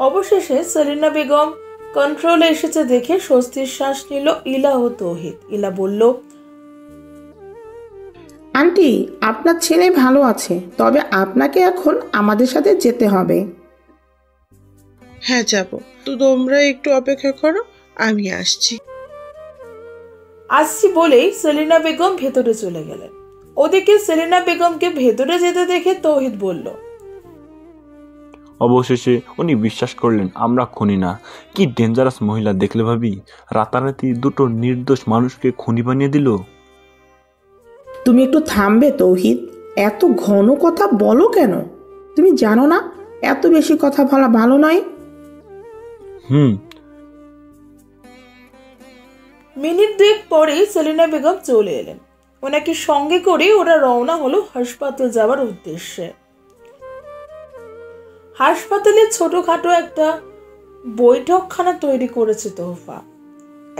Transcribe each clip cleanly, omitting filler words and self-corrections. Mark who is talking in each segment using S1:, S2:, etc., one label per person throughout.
S1: অবশেষে সেলিনা বেগম কন্ট্রোলে এসেছে দেখে স্বস্তির শ্বাস নিল ইলা ও তৌহিদ। ইলা বলল,
S2: আন্টি, আপনার ছেলে ভালো আছে, তবে আপনাকে এখন আমাদের সাথে যেতে হবে।
S3: হ্যাঁ যাব, তো তোমরা একটু অপেক্ষা করো, আমি আসছি।
S1: আসছি বলেই সেলিনা বেগম ভেতরে চলে গেলেন। ওদিকে সেলিনা বেগমকে ভেতরে যেতে দেখে তৌহিদ বলল,
S4: অবশেষে উনি বিশ্বাস করলেন আমরা খুনি না। কি ডেঞ্জারাস মহিলা দেখলে ভাবি, রাতারাতি দুটো নির্দোষ মানুষকে খুনি বানিয়ে দিল।
S2: তুমি একটু থামবে তৌহিদ? এত ঘন কথা বলো কেন? তুমি জানো না এত বেশি কথা বলা ভালো নয়?
S1: মিনিট দুয়েক পরেই সেলিনা বেগম চলে এলেন। ওনাকে সঙ্গে করে ওরা রওনা হলো হাসপাতাল যাওয়ার উদ্দেশ্যে। হাসপাতালে ছোটখাটো একটা বৈঠকখানা তৈরি করেছে তোহফা।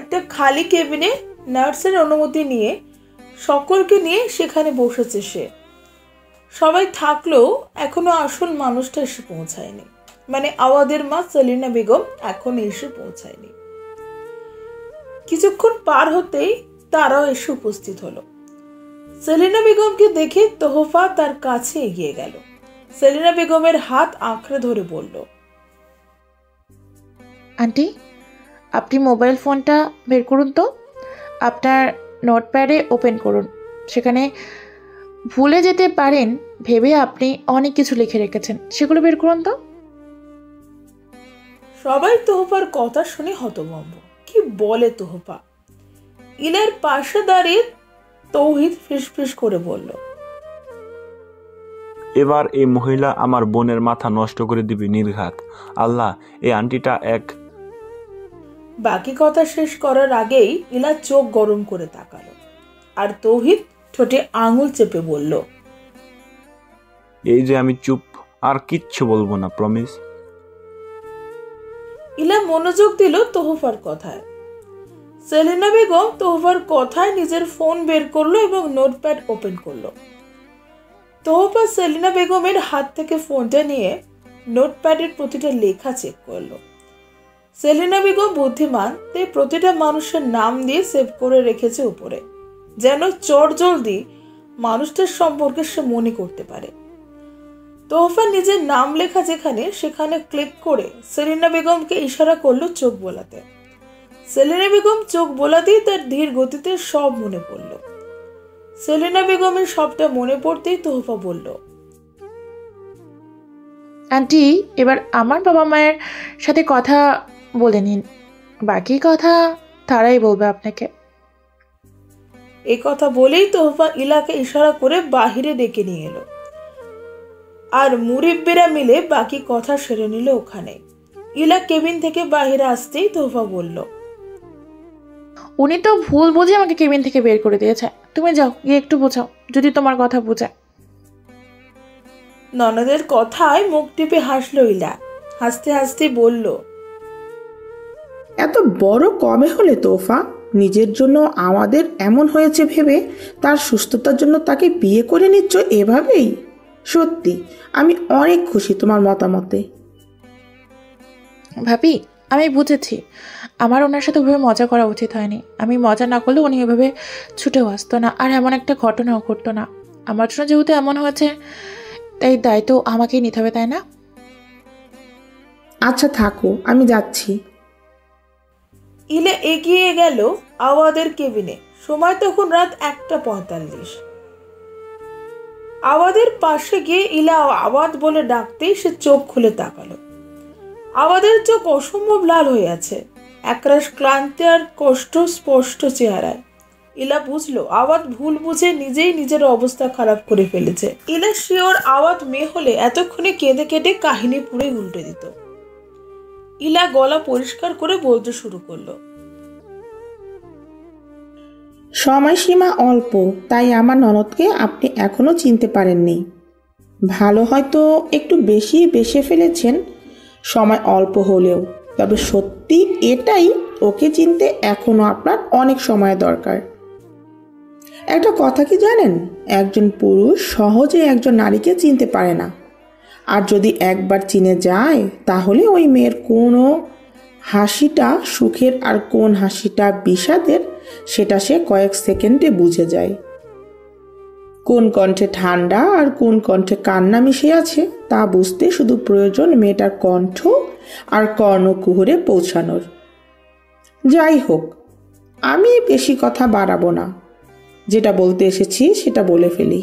S1: একটা খালি কেবিনে নার্সের অনুমতি নিয়ে সকলকে নিয়ে সেখানে বসেছে সে। সবাই থাকলেও এখনো আসল মানুষটা এসে পৌঁছায়নি, মানে আওয়াদের মা সেলিনা বেগম এখনো এসে পৌঁছায়নি। কিছুক্ষণ পার হতেই তারাও এসে উপস্থিত হলো। সেলিনা বেগমকে দেখে তোহফা তার কাছে এগিয়ে গেল। সেলিনা বেগমের হাত আঁকড়ে ধরে বলল,
S5: আন্টি, আপনি মোবাইল ফোনটা বের করুন তো, আপনার নোটপ্যাডে ওপেন করুন। সেখানে ভুলে যেতে পারেন ভেবে আপনি অনেক কিছু লিখে রেখেছেন, সেগুলো বের করুন তো।
S1: সবাই তোহফার কথা শুনে হতভম্ব। কি বলে তোহফা? ইলার পাশে দাঁড়িয়ে তৌহিদ ফিসফিস করে বলল,
S4: এবার এই মহিলা আমার বোনের মাথা নষ্ট করে দিবে নির্ঘাত। আল্লাহ, এই আন্টিটা এক।
S1: বাকি কথা শেষ করার আগেই ইলা চোখ গরম করে তাকালো, আর তৌহিদ ঠোঁটে আঙুল চেপে বলল,
S4: এই যে আমি চুপ, আর কিচ্ছু বলবো না, প্রমিস।
S1: ইলা মনোযোগ দিল তোহফার কথায়। সেলিনা বেগম তোহফার কথায় নিজের ফোন বের করলো এবং নোটপ্যাড ওপেন করলো। তোহফা সেলিনা বেগমের হাত থেকে ফোনটা নিয়ে নোটপ্যাডের প্রতিটা লেখা চেক করলো। সেলিনা বেগম বুদ্ধিমান, তাই প্রতিটা মানুষের নাম দিয়ে সেভ করে রেখেছে উপরে, যেন চটজলদি মানুষটার সম্পর্কে সে মনে করতে পারে। তোহফা নিজের নাম লেখা যেখানে সেখানে ক্লিক করে সেলিনা বেগমকে ইশারা করলো চোখ বোলাতে। সেলিনা বেগম চোখ বোলাতেই তার ধীর গতিতে সব মনে পড়ল। সেলিনা বেগমের সবটা মনে পড়তেই তোহফা বলল,
S5: আন্টি, এবার আমার বাবা মায়ের সাথে কথা বলে নিন, বাকি কথা তারাই বলবে আপনাকে।
S1: এই কথা বলেই তোহফা ইলাকে ইশারা করে বাহিরে ডেকে নিয়ে এলো, আর মুরিব্বিরা মিলে বাকি কথা সেরে নিল ওখানে। ইলা কেবিন থেকে বাহিরে আসতেই তোহফা বলল,
S5: উনি তো ভুল বুঝে আমাকে কেবিন থেকে বের করে দিয়েছে, তুমি যাও গিয়ে একটু বোঝাও, যদি তোমার কথা বোঝায়।
S1: ননদের কথায় মুখ টিপে হাসলো ইলা। হাসতে হাসতে বলল,
S2: এত বড় কবে হলে তোফা? নিজের জন্য আমাদের এমন হয়েছে ভেবে তার সুস্থতার জন্য তাকে বিয়ে করে নিচ্ছ এভাবেই? সত্যি আমি অনেক খুশি তোমার মতামতে।
S5: ভাবি, আমি বুঝেছি আমার ওনার সাথে ওভাবে মজা করা উচিত হয়নি। আমি মজা না করলে উনি ওইভাবে ছুটেও আসতো না, আর এমন একটা ঘটনাও ঘটতো না। আমার জন্য যেহেতু এমন হয়েছে, তাই দায়িত্ব আমাকেই নিতে হবে, তাই না?
S2: আচ্ছা থাকো, আমি যাচ্ছি।
S1: ইলা এগিয়ে গেল আওয়াদের কেবিনে। সময় তখন রাত 1:45। আওয়াদের পাশে গিয়ে ইলা আওয়াদ বলে ডাকতেই সে চোখ খুলে তাকালো। আওয়াদের চোখ অসম্ভব লাল হয়ে আছে, একরাশ ক্লান্তি আর কষ্ট স্পষ্ট চেহারায়। ইলা বুঝলো আওয়াদ ভুল বুঝে নিজেই নিজের অবস্থা খারাপ করে ফেলেছে। ইলা শিওর আওয়াদ মেয়ে হলে এতক্ষণে কেঁদে কেটে কাহিনী পুরে উল্টে দিত। ইলা গলা পরিষ্কার করে বলতে শুরু করলো,
S2: সময়সীমা অল্প, তাই আমার ননদকে আপনি এখনো চিনতে পারেননি। ভালো হয়তো একটু বেশি বেশে ফেলেছেন সময় অল্প হলেও, তবে সত্যি এটাই, ওকে চিনতে এখনো আপনার অনেক সময় দরকার। একটা কথা কি জানেন, একজন পুরুষ সহজে একজন নারীকে চিনতে পারে না। আর যদি একবার চিনে যায় তাহলে ওই মেয়ের কোনো হাসিটা সুখের আর কোন হাসিটা বিষাদের সেটা সে কয়েক সেকেন্ডে বুঝে যায়। কোন কণ্ঠে ঠান্ডা আর কোন কণ্ঠে কান্না মিশে আছে তা বুঝতে শুধু প্রয়োজন মেয়েটার কণ্ঠ আর কর্ণকুহরে পৌঁছানোর। যাই হোক, আমি বেশি কথা বাড়াবো না, যেটা বলতে এসেছি সেটা বলে ফেলি।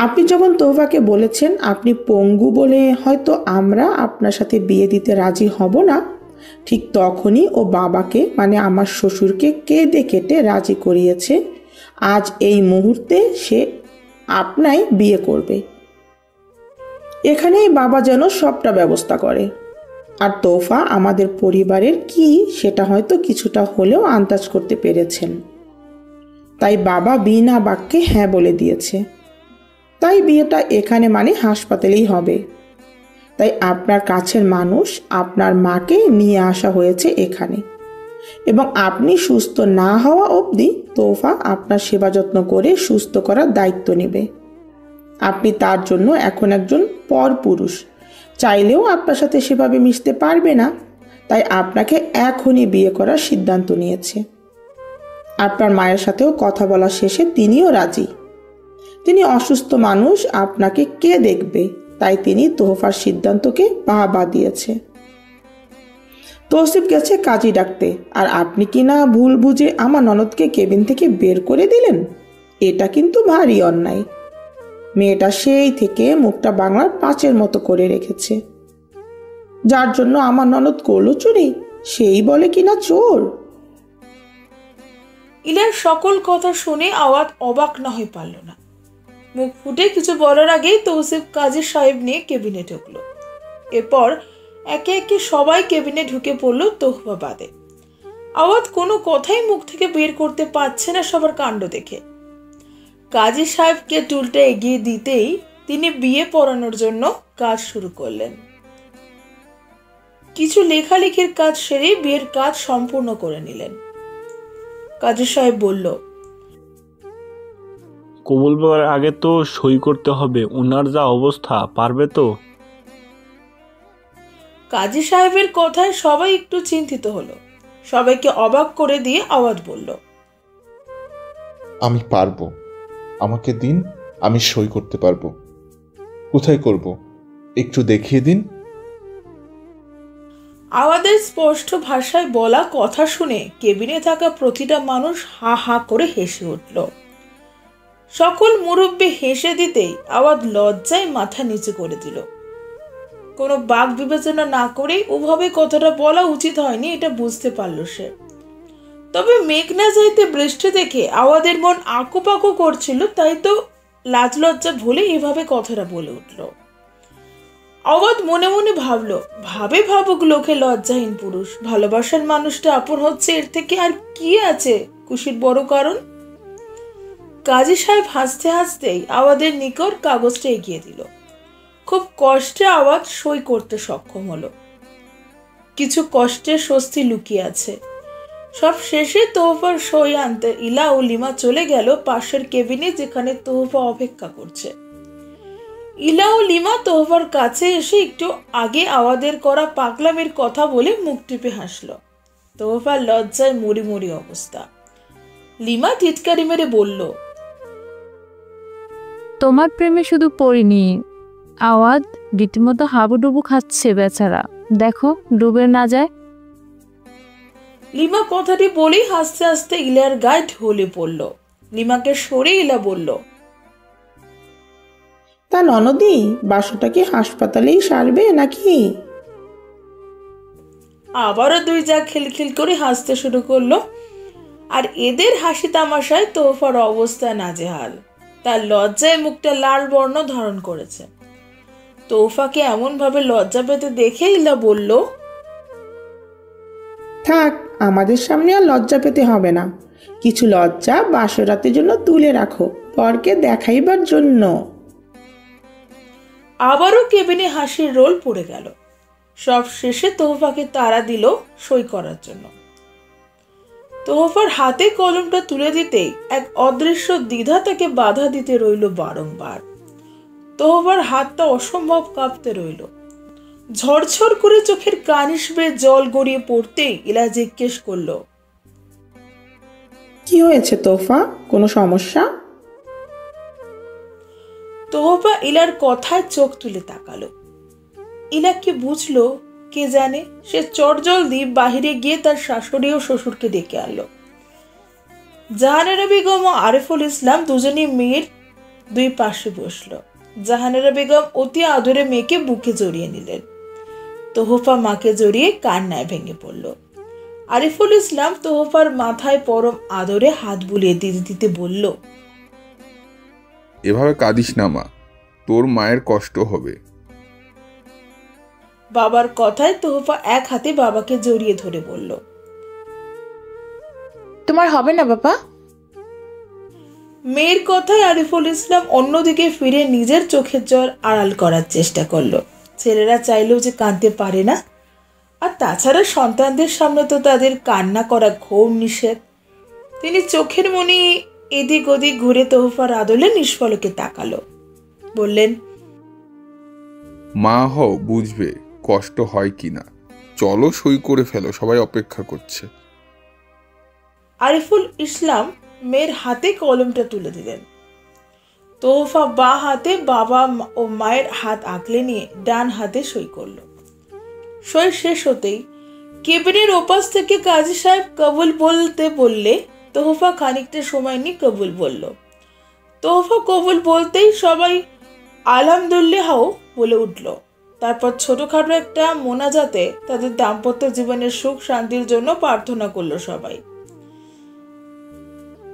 S2: আপনি যখন তোহফাকে বলেছেন আপনি পঙ্গু বলে হয়তো আমরা আপনার সাথে বিয়ে দিতে রাজি হব না, ঠিক তখনই ও বাবাকে মানে আমার শ্বশুরকে কেঁদে কেটে রাজি করিয়েছে আজ এই মুহূর্তে সে আপনাই বিয়ে করবে। এখানেই বাবা যেন সবটা ব্যবস্থা করে। আর তোহফা আমাদের পরিবারের কি সেটা হয়তো কিছুটা হলেও আন্দাজ করতে পেরেছেন, তাই বাবা বিনা বাক্যে হ্যাঁ বলে দিয়েছে। তাই বিয়েটা এখানে মানে হাসপাতালেই হবে। তাই আপনার কাছের মানুষ আপনার মাকে নিয়ে আসা হয়েছে এখানে, এবং আপনি সুস্থ না হওয়া অবধি তোহফা আপনার সেবা যত্ন করে সুস্থ করার দায়িত্ব নেবে। আপনি তার জন্য এখন একজন পরপুরুষ, চাইলেও আপনার সাথে সেভাবে মিশতে পারবে না, তাই আপনাকে এখনই বিয়ে করার সিদ্ধান্ত নিয়েছে। আপনার মায়ের সাথেও কথা বলা শেষে তিনিও রাজি। তিনি অসুস্থ মানুষ, আপনাকে কে দেখবে, তাই তিনি তোহফার সিদ্ধান্তকে বাহবা দিয়েছে। তৌসিফ গেছে কাজী ডাকতে, আর আপনি কি না ভুল বুঝে আমার ননদকে কেবিন থেকে বের করে দিলেন? এটা কিন্তু ভারী অন্যায়। মেয়েটা সেই থেকে মুখটা বাংলার পাঁচের মতো করে রেখেছে। যার জন্য আমার ননদ করলো চুরি, সেই বলে কিনা চোর।
S1: ইলার সকল কথা শুনে আওয়াজ অবাক না হয়ে পারল না। মুখ ফুটে কিছু বলার আগেই তৌসিফ কাজী সাহেব নিয়ে কেবিনে ঢুকলো। এরপর একে একে সবাই কেবিনে ঢুকে পড়লো তোহফা বাদে। আওয়াজ কোনো কথাই মুখ থেকে বের করতে পারছে না সবার কাণ্ড দেখে। কাজী সাহেবকে টুলটা এগিয়ে দিতেই তিনি বিয়ে পড়ানোর জন্য কাজ শুরু করলেন। কিছু লেখালেখির কাজ সেরে বিয়ের কাজ সম্পূর্ণ করে নিলেন। কাজী সাহেব বলল,
S4: কবুল বলার আগে তো সই করতে হবে, ওনার যা অবস্থা পারবে তো?
S1: কাজী সাহেবের কথায় সবাই একটু চিন্তিত হলো। সবাইকে অবাক করে দিয়ে আওয়াজ বলল,
S6: আমি পারবো, আমাকে দিন, আমি সই করতে পারবো। কোথায় করব একটু দেখিয়ে দিন।
S1: আওয়াজের স্পষ্ট ভাষায় বলা কথা শুনে কেবিনে থাকা প্রতিটা মানুষ হা হা করে হেসে উঠল। সকল মুরব্বী হেসে দিতেই আওয়াজ লজ্জায় মাথা নিচু করে দিল। কোনো বাক বিবেচনা না করেই ওভাবে কথাটা বলা উচিত হয়নি এটা বুঝতে পারল সে। তবে মেঘ না যাইতে বৃষ্টি দেখে আওয়াজের মন আঁকুপাকু করছিল, তাই তো লাজ লজ্জা ভুলে এভাবে কথাটা বলে উঠল। আওয়াজ মনে মনে ভাবুক লোকে লজ্জাহীন পুরুষ, ভালোবাসার মানুষটা আপন হচ্ছে, এর থেকে আর কি আছে খুশির বড় কারণ। কাজী সাহেব হাসতে হাসতেই আওয়াজের নিকট কাগজটা এগিয়ে দিল। খুব কষ্টে আওয়াজ সই করতে সক্ষম হলো। কিছু কষ্টের স্বস্তি লুকিয়ে আছে। সব শেষে তোহফার সই আনতে ইলা ও লিমা চলে গেল পাশের কেবিনে, যেখানে তোহফা অপেক্ষা করছে। ইলা ও লিমা তোহফার কাছে এসে একটু আগে আওয়াজের করা পাগলামির কথা বলে মুখ টিপে হাসল। তোহফার লজ্জায় মুড়ি মুড়ি অবস্থা। লিমা টিটকারি মেরে বলল,
S7: তোমার প্রেমে শুধু পড়িনি, আওয়াজ রীতিমতো হাবুডুবু খাচ্ছে বেচারা, দেখো ডুবে না যায়।
S1: লিমা কথাটি বলেই হাসতে হাসতে ইলার গায়ে ঢলে পড়ল। লিমাকে সরে ইলা বলল,
S2: তা ননদি, বাসটা কি হাসপাতালেই সারবে নাকি?
S1: আবারও দুই যা খিলখিল করে হাসতে শুরু করলো। আর এদের হাসি তামাশায় তোহফার অবস্থা নাজেহাল। তার লজ্জায় মুখটা লাল বর্ণ ধারণ করেছে। তোহফাকে এমন ভাবে লজ্জা পেতে দেখে ইলা বলল,
S2: থাক, আমাদের সামনে আর লজ্জা পেতে হবে না। কিছু লজ্জা বাসরাতের জন্য তুলে রাখো, পরকে দেখাইবার জন্য।
S1: আবারও কেবিনে হাসির রোল পড়ে গেল। সব শেষে তোহফাকে তাড়া দিল সই করার জন্য। তোহফার হাতে কলমটা তুলে দিতেই এক অদৃশ্য দ্বিধা তাকে বাধা দিতে রইল বারংবার। তোহফার হাতটা অসম্ভব কাঁপতে রইল। ঝরঝর করে চোখের কানিশ বেয়ে জল গড়িয়ে পড়তেই ইলা জিজ্ঞেস করলো,
S2: কি হয়েছে তোফা, কোনো সমস্যা?
S1: তোহফা ইলার কথায় চোখ তুলে তাকালো। ইলা কি বুঝলো কে জানে। সে চটজলদি বাহিরে গিয়ে তার শাশুড়ি ও শ্বশুরকে ডেকে আনলো। জাহানারা বেগম ও আরিফুল ইসলাম দুজনেই মেয়ের দুই পাশে বসলো। জাহানারা বেগম অতি আদরে মেয়েকে বুকে জড়িয়ে নিলেন। তোহফা মাকে জড়িয়ে কান্নায় ভেঙে পড়ল। আরিফুল ইসলাম তোহফার মাথায় পরম আদরে হাত বুলিয়ে দিতে দিতে বলল,
S8: এভাবে কাঁদিস না মা, তোর মায়ের কষ্ট হবে।
S1: বাবার কথায় তোহফা এক হাতে বাবাকে জড়িয়ে ধরে বলল,
S5: তোমার হবে না বাবা?
S1: মেয়ের কথায় আরিফুল ইসলাম অন্যদিকে ফিরে নিজের চোখের জল আড়াল করার চেষ্টা করলো। ছেলেরা চাইলেও যে কাঁদতে পারে না, আর তাছাড়া সন্তানদের সামনে তো তাদের কান্না করা ঘোর নিষেধ। তিনি চোখের মনি এদিক ওদিক ঘুরে তোহফার আদলে নিষ্ফলকে তাকালো। বললেন,
S8: মা হও, বুঝবে কষ্ট হয় কিনা। চলো সই করে ফেলো, সবাই অপেক্ষা করছে।
S1: আরিফুল ইসলাম মেয়ের হাতে কলমটা তুলে দিলেন। তোহফা বা হাতে বাবা ও মায়ের হাত আঁকলে নিয়ে ডান হাতে সই করল। সই শেষ হতেই কেবিনের ওপাশ থেকে কাজী সাহেব কবুল বলতে বললে তোহফা খানিকটা সময় নিয়ে কবুল বলল। তোহফা কবুল বলতেই সবাই আলহামদুলিল্লাহ বলে উঠল। তারপর ছোটখাটো একটা মোনাজাতে তাদের দাম্পত্য জীবনের সুখ শান্তির জন্য প্রার্থনা করলো সবাই।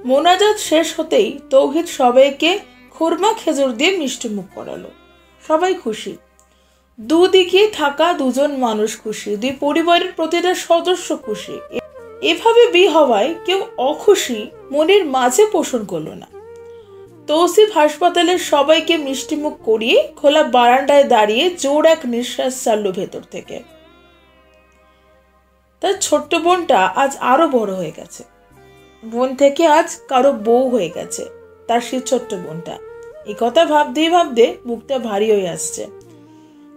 S1: মোনাজাত শেষ হতেই তৌহিদ সবাইকে খুরমা খেজুর দিয়ে মিষ্টি মুখ করালো। সবাই খুশি, দুদিকে থাকা দুজন মানুষ খুশি, দুই পরিবারের প্রতিটা সদস্য খুশি। এভাবে বিয়ে হওয়ায় কেউ অখুশি মনের মাঝে পোষণ করলো না। তৌসিফ হাসপাতালের সবাইকে মিষ্টিমুখ করিয়ে খোলা বারান্দায় দাঁড়িয়ে জোর এক নিঃশ্বাস ছাড়ল ভেতর থেকে। তার ছোট্ট বোনটা আজ আরো বড় হয়ে গেছে। বোন থেকে আজ কারো বউ হয়ে গেছে তার সেই ছোট্ট বোনটা। এই কথা ভাবতেই ভাবতে বুকটা ভারী হয়ে আসছে।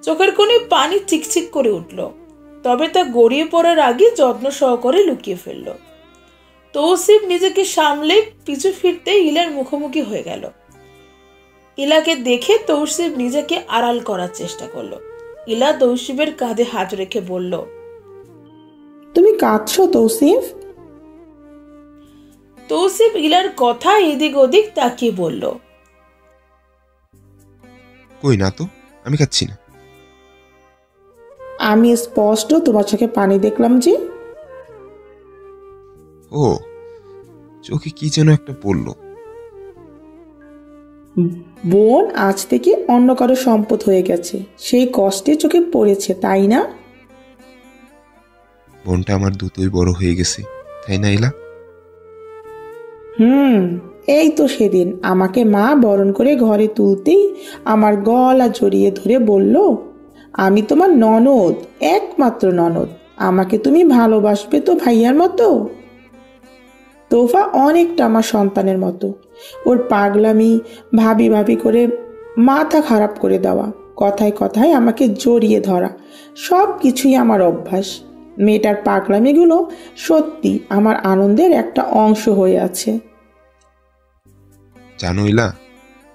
S1: চোখের কোণে পানি চিকচিক করে উঠল, তবে তা গড়িয়ে পড়ার আগে যত্ন সহকারে লুকিয়ে ফেলল। তৌসিফ নিজেকে সামলে পিছু ফিরতে ইলার মুখোমুখি হয়ে গেল। ইলাকে দেখে তৌসিফ নিজেকে আড়াল করার চেষ্টা করলো। ইলা তৌসিফের কাঁধে হাত রেখে বলল,
S2: তুমি কাঁদছো তৌসিফ?
S1: তৌসিফ ইলার কথা এদিক ওদিক তাকিয়ে বলল,
S9: কই না তো, আমি খাচ্ছি না।
S2: আমি স্পষ্ট তোমার চোখে পানি দেখলাম যে।
S9: ও, চোখে কি যেন একটা পড়লো।
S2: বোন আজ থেকে অন্য কারো সম্পদ হয়ে গেছে, সেই কষ্টে চোখে পড়েছে, তাই না?
S9: বোনটা আমার দুটোই বড় হয়ে গেছে, তাই না ইলা?
S2: এই তো সেদিন আমাকে মা বরণ করে ঘরে তুলতেই আমার গলা জড়িয়ে ধরে বলল, আমি তোমার ননদ, একমাত্র ননদ, আমাকে তুমি ভালোবাসবে তো ভাইয়ার মতো। তোফা অনেকটা আমার সন্তানের মতো। ওর পাগলামি ভাবি ভাবি করে মাথা খারাপ করে দেওয়া, কথায় কথায় আমাকে জড়িয়ে ধরা, সব কিছুই আমার অভ্যাস। মেয়েটার পাগলামিগুলো সত্যি আমার আনন্দের একটা অংশ হয়ে আছে।
S9: জানো ইলা,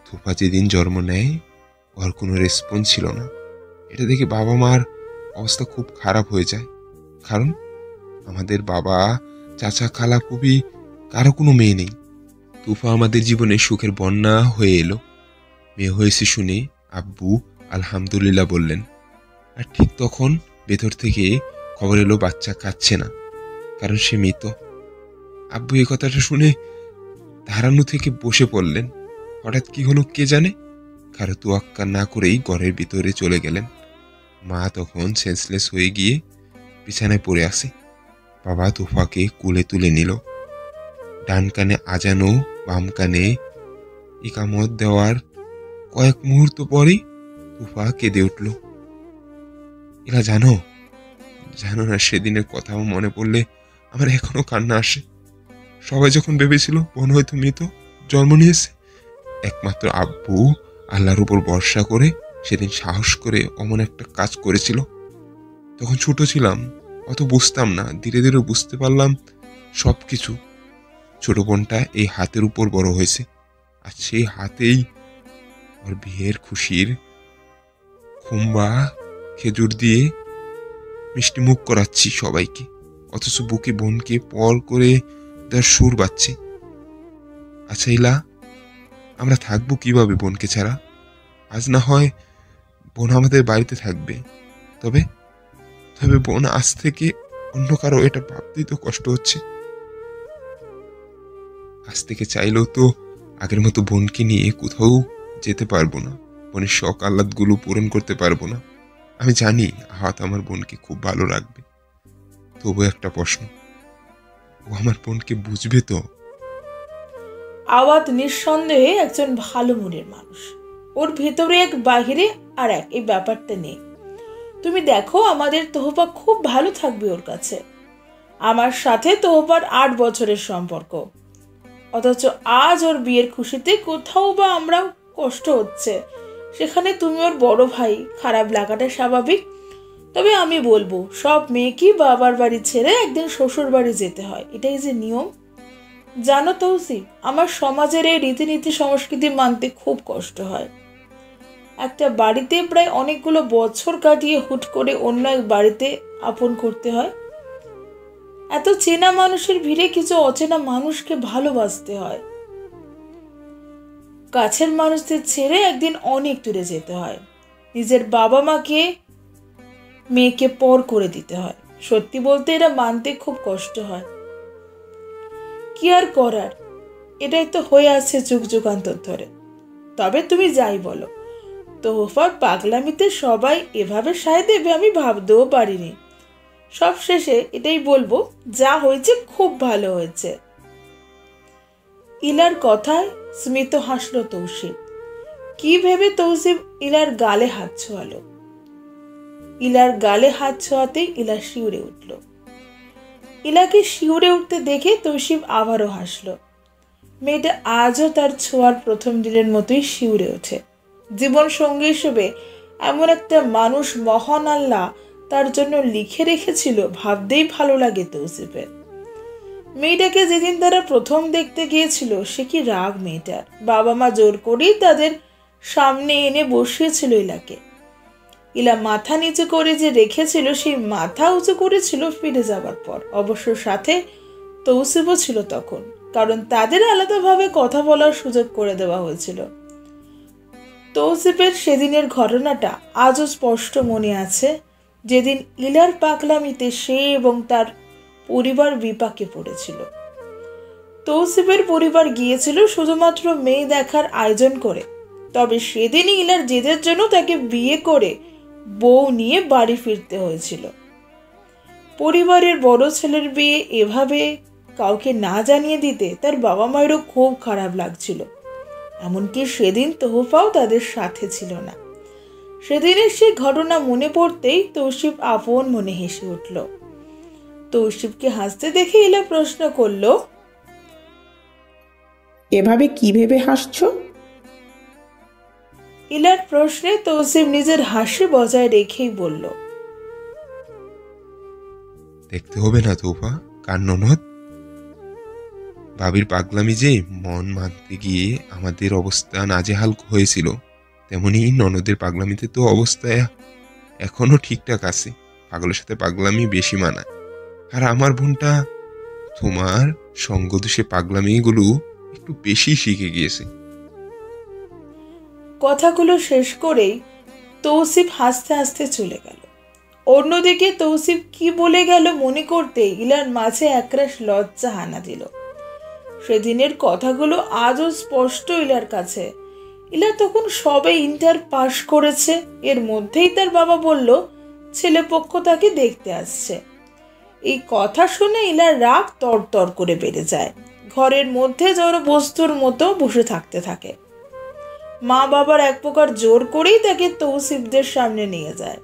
S9: তোফা যেদিন জন্ম নেয় ওর কোনো রেসপন্স ছিল না। এটা দেখে বাবা মার অবস্থা খুব খারাপ হয়ে যায়, কারণ আমাদের বাবা, চাচা, খালা, ফুপি কারো কোনো মেয়ে নেই। তোফা আমাদের জীবনে সুখের বন্যা হয়ে এলো। মেয়ে হয়েছে শুনে আব্বু আলহামদুলিল্লাহ বললেন, আর ঠিক তখন ভেতর থেকে খবর এলো বাচ্চা কাঁদছে না, কারণ সে মৃত। আব্বু এই কথাটা শুনে ধারানো থেকে বসে পড়লেন। হঠাৎ কি হলো কে জানে, কারো তোয়াক্কা না করেই ঘরের ভিতরে চলে গেলেন। মা তখন সেন্সলেস হয়ে গিয়ে বিছানায় পড়ে আসে। বাবা তোফাকে কোলে তুলে নিল। ডান কানে আজানো, বাম কানে ইকামত দেওয়ার কয়েক মুহূর্ত পরেই তোফা কেঁদে উঠল। এরা জানো না, সেদিনের কথাও মনে পড়লে আমার এখনো কান্না আসে। সবাই যখন ভেবেছিল বোন হয়তো মৃত, জন্ম নিয়েছে, একমাত্র আব্বু আল্লাহর উপর ভরসা করে সেদিন সাহস করে অমন একটা কাজ করেছিল। তখন ছোট ছিলাম, অত বুঝতাম না। ধীরে ধীরে বুঝতে পারলাম সব কিছু। ছোট বোনটা এই হাতের উপর বড় হয়েছে, আর সেই হাতেই ওর বিয়ের খুশির খুম্বা খেজুর দিয়ে মিষ্টি মুখ করাচ্ছি সবাইকে, অথচ বুকে বোনকে পর করে তার সুর বাজছে। আচ্ছা ইলা, আমরা থাকবো কিভাবে বোনকে ছাড়া? আজ না হয় বোন আমাদের বাড়িতে থাকবে, তবে তবে বোন আজ থেকে অন্য কারো, এটা ভাবতেই তো কষ্ট হচ্ছে। আজ থেকে চাইলেও তো আগের মতো বোনকে নিয়ে কোথাও যেতে পারবো না, বোনের শখ আহ্লাদগুলো পূরণ করতে পারবো না। আমি জানি আহাত আমার বোনকে খুব ভালো রাখবে, তবু একটা প্রশ্ন, ও আমার বোনকে বুঝবে তো?
S1: আওয়াজ নিঃসন্দেহে একজন ভালো মনের মানুষ। ওর ভেতরে এক, বাহিরে আর এক, এই ব্যাপারটা নেই। তুমি দেখো, আমাদের তোহফা খুব ভালো থাকবে ওর কাছে। আমার সাথে তোহফার 8 বছরের সম্পর্ক, অথচ আজ ওর বিয়ের খুশিতে কোথাও বা আমরা কষ্ট হচ্ছে, সেখানে তুমি ওর বড় ভাই, খারাপ লাগাটা স্বাভাবিক। তবে আমি বলবো, সব মেয়েকেই বাবার বাড়ি ছেড়ে একদিন শ্বশুর বাড়ি যেতে হয়, এটাই যে নিয়ম। জানো তৌসিফ, আমার সমাজের এই রীতিনীতি সংস্কৃতি মানতে খুব কষ্ট হয়। একটা বাড়িতে প্রায় অনেকগুলো বছর কাটিয়ে হুট করে অন্য এক বাড়িতে আপন করতে হয়। এত চেনা মানুষের ভিড়ে কিছু অচেনা মানুষকে ভালোবাসতে হয়। কাছের মানুষদের ছেড়ে একদিন অনেক দূরে যেতে হয়। নিজের বাবা মাকে, মেয়েকে পর করে দিতে হয়। সত্যি বলতে এটা মানতে খুব কষ্ট হয়। কি আর করার, এটাই তো হয়ে আসছে যুগ যুগান্তর ধরে। তবে তুমি যাই বলো, তোহফার পাগলামিতে সবাই এভাবে সায় দেবে আমি ভাবতেও পারিনি। সব শেষে এটাই বলবো, যা হয়েছে খুব ভালো হয়েছে। ইলার কথায় স্মিত হাসলো তৌসিফ। কি ভেবে তৌসিফ ইলার গালে হাত ছোঁয়ালো। ইলার গালে হাত ছোঁয়াতেই ইলা শিউরে উঠল। ইলাকে শিউরে উঠতে দেখে তৌসিফ আবারও হাসলো। মেয়েটা আজও তার ছোঁয়ার প্রথম দিনের মতোই শিউরে ওঠে। জীবন সঙ্গী হিসেবে এমন একটা মানুষ মহান আল্লাহ তার জন্য লিখে রেখেছিল, ভাবতেই ভালো লাগে তৌসিফের। মেয়েটাকে যেদিন তারা প্রথম দেখতে গিয়েছিল, সে কি রাগ মেয়েটার। বাবা মা জোর করেই তাদের সামনে এনে বসিয়েছিল ইলাকে। ইলা মাথা নিচু করে যে রেখেছিল, সেই মাথা উঁচু করেছিল ফিরে যাবার পর। অবশ্য সাথে তৌসিফও ছিল তখন, কারণ তাদের আলাদাভাবে কথা বলার সুযোগ করে দেওয়া হয়েছিল। তৌসিফের সেদিনের ঘটনাটা আজও স্পষ্ট মনে আছে, যেদিন ইলার পাগলামিতে সে এবং তার পরিবার বিপাকে পড়েছিল। তৌসিফের পরিবার গিয়েছিল শুধুমাত্র মেয়ে দেখার আয়োজন করে, তবে সেদিনই ইলার জেদের জন্য তাকে বিয়ে করে বউ নিয়ে বাড়ি ফিরতে হয়েছিল। পরিবারের বড় ছেলের বিয়ে এভাবে কাউকে না জানিয়ে দিতে তার বাবা মায়েরও খুব খারাপ লাগছিল। এমনকি সেদিন তোহফাও তাদের সাথে ছিল না। সেদিনের সেই ঘটনা মনে পড়তেই তৌসিফ আপন মনে হেসে উঠল। তৌসিফকে হাসতে দেখে ইলা প্রশ্ন করল,
S2: এভাবে কি ভেবে হাসছো?
S1: ইলার প্রশ্নে তৌসিফ নিজের হাসি বজায় রেখেই বলল,
S9: দেখতে হবে না তোফা, কার ননদ? ভাবির পাগলামি যে মন মানতে গিয়ে আমাদের অবস্থা নাজেহাল হয়েছিল, তেমনি ননদের পাগলামিতে তো অবস্থা এখনো ঠিকঠাক আছে। পাগলের সাথে পাগলামি বেশি মানায়। আর আমার বোনটা তোমার সঙ্গদোষে পাগলামিগুলো একটু বেশি শিখে গিয়েছে।
S1: কথাগুলো শেষ করেই তৌসিফ হাসতে হাসতে চলে গেল। অন্যদিকে তৌসিফ কি বলে গেল মনে করতে ইলার মাঝে একরাশ লজ্জা হানা দিল। সেদিনের কথাগুলো আজও স্পষ্ট ইলার কাছে। ইলা তখন সবে ইন্টার পাশ করেছে। এর মধ্যেই তার বাবা বলল ছেলেপক্ষ তাকে দেখতে আসছে। এই কথা শুনে ইলার রাগ তরতর করে বেড়ে যায়। ঘরের মধ্যে জড় বস্তুর মতো বসে থাকতে থাকে। মা বাবার এক প্রকার জোর করেই তাকে তৌসিফদের সামনে নিয়ে যায়।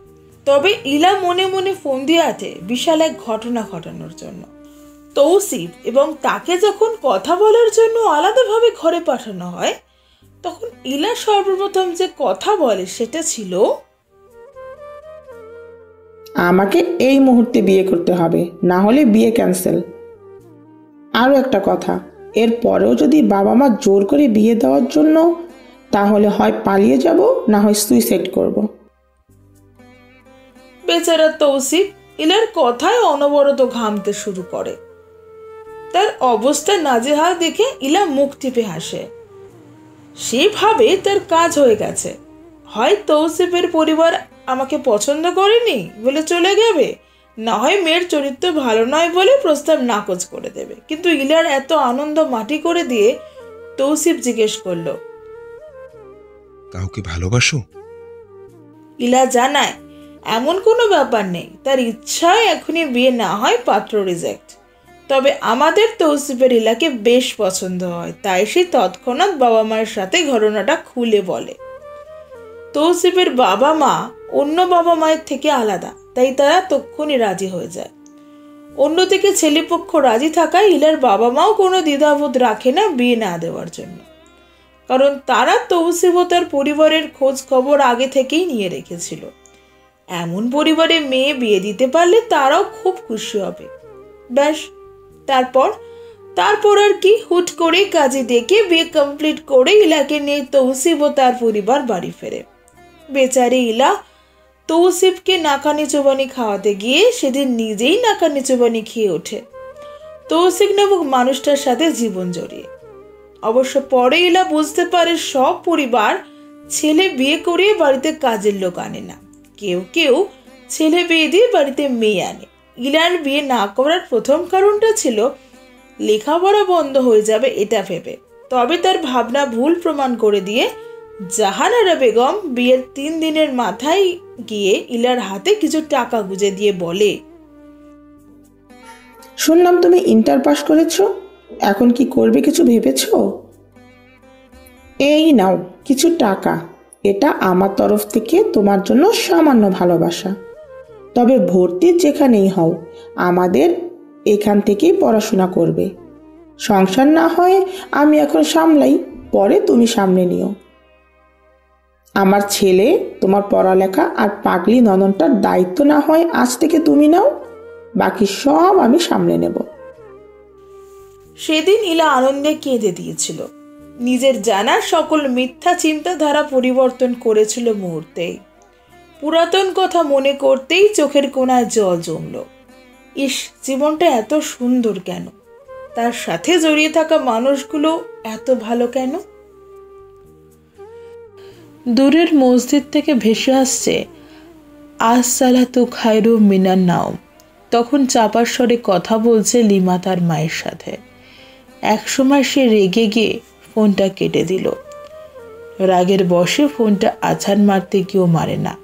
S1: তবে ইলা মনে মনে ফোন দিয়ে আছে বিশাল এক ঘটনা ঘটানোর জন্য। তৌসিফ এবং তাকে যখন কথা বলার জন্য আলাদাভাবে ঘরে পাঠানো হয়, তখন ইলা সর্বপ্রথম যে কথা বলে সেটা ছিল,
S2: আমাকে এই মুহূর্তে বিয়ে করতে হবে, না হলে বিয়ে ক্যান্সেল। আরও একটা কথা, এর পরেও যদি বাবা মা জোর করে বিয়ে দেওয়ার জন্য, তাহলে হয় পালিয়ে যাব, না হয় সুইসাইড করব।
S1: বেচারা তৌসিফ ইলার কথায় অনবরত ঘামতে শুরু করে। তার অবস্থা নাজেহাল দেখে ইলা মুখ টিপে হাসে। সে ভাবে তার কাজ হয়ে গেছে, হয় তৌসিফের পরিবার আমাকে পছন্দ করেনি বলে চলে যাবে, না হয় মেয়ের চরিত্র ভালো নয় বলে প্রস্তাব নাকচ করে দেবে। কিন্তু ইলার এত আনন্দ মাটি করে দিয়ে তৌসিফ জিজ্ঞেস করলো,
S9: কাউকে ভালোবাসো?
S1: ইলা জানায় এমন কোনো ব্যাপার নেই, তার ইচ্ছায় এখনই বিয়ে না হয় পাত্র রিজেক্ট। তবে আমাদের তৌসিফের ইলাকে বেশ পছন্দ হয়, তাই সে তৎক্ষণাৎ বাবা মায়ের সাথে ঘটনাটা খুলে বলে। তৌসিফের বাবা মা অন্য বাবা মায়ের থেকে আলাদা, তাই তারা তক্ষুনি রাজি হয়ে যায়। অন্যদিকে ছেলেপক্ষ রাজি থাকায় ইলার বাবা মাও কোনো দ্বিধাবোধ রাখে না বিয়ে না দেওয়ার জন্য, কারণ তারা তৌসিফ ও তার পরিবারের খোঁজ খবর আগে থেকেই নিয়ে রেখেছিল। এমন পরিবারে মেয়ে বিয়ে দিতে পারলে তারাও খুব খুশি হবে। ব্যাস, তারপর আর কি, হুট করে কাজে ডেকে বিয়ে কমপ্লিট করে ইলাকে নিয়ে তৌসিফ ও তার পরিবার বাড়ি ফেরে। বেচারি ইলা তৌসিফকে নাকানি চোবানি খাওয়াতে গিয়ে সেদিন নিজেই নাকানি চোবানি খেয়ে ওঠে তৌসিফ নামক মানুষটার সাথে জীবন জড়িয়ে। অবশ্য পরে ইলা বুঝতে পারে সব পরিবার ছেলে বিয়ে করিয়ে বাড়িতে কাজের লোক আনে না, কেউ কেউ ছেলে বিয়ে দিয়ে বাড়িতে মেয়ে আনে। ইলার বিয়ে না করার প্রথম কারণটা ছিল লেখাপড়া বন্ধ হয়ে যাবে এটা ভেবে। তবে তার ভাবনা ভুল প্রমাণ করে দিয়ে জাহানারা বেগম বিয়ের 3 দিনের মাথায় গিয়ে ইলার হাতে কিছু টাকা গুঁজে দিয়ে বলে,
S2: শুনলাম তুমি ইন্টার পাস করেছো, এখন কি করবে কিছু ভেবেছো? এই নাও কিছু টাকা, এটা আমার তরফ থেকে তোমার জন্য সামান্য ভালোবাসা। তবে ভর্তি যেখানেই হও আমাদের এখান থেকেই পড়াশোনা করবে। সংসার না হয় আমি এখন সামলাই, পরে তুমি সামনে নিও। আমার ছেলে, তোমার পড়ালেখা আর পাগলি নননটার দায়িত্ব না হয় আজ থেকে তুমি নাও, বাকি সব আমি সামলে নেব।
S1: সেদিন ইলা আনন্দে কেঁদে দিয়েছিল। নিজের জানা সকল মিথ্যা চিন্তাধারা পরিবর্তন করেছিল মুহূর্তেই। পুরাতন কথা মনে করতেই চোখের কোণায় জল জমল। ইস, জীবনটা এত সুন্দর কেন? তার সাথে জড়িয়ে থাকা মানুষগুলো এত ভালো কেন? দূরের মসজিদ থেকে ভেসে আসছে আসসালাতু খায়রু মিনান নাওম। তখন চাপার স্বরে কথা বলছে লিমা তার মায়ের সাথে। একসময় সে রেগে গিয়ে ফোনটা কেটে দিল। রাগের বশে ফোনটা আছাড় মারতে গিয়েও মারে না।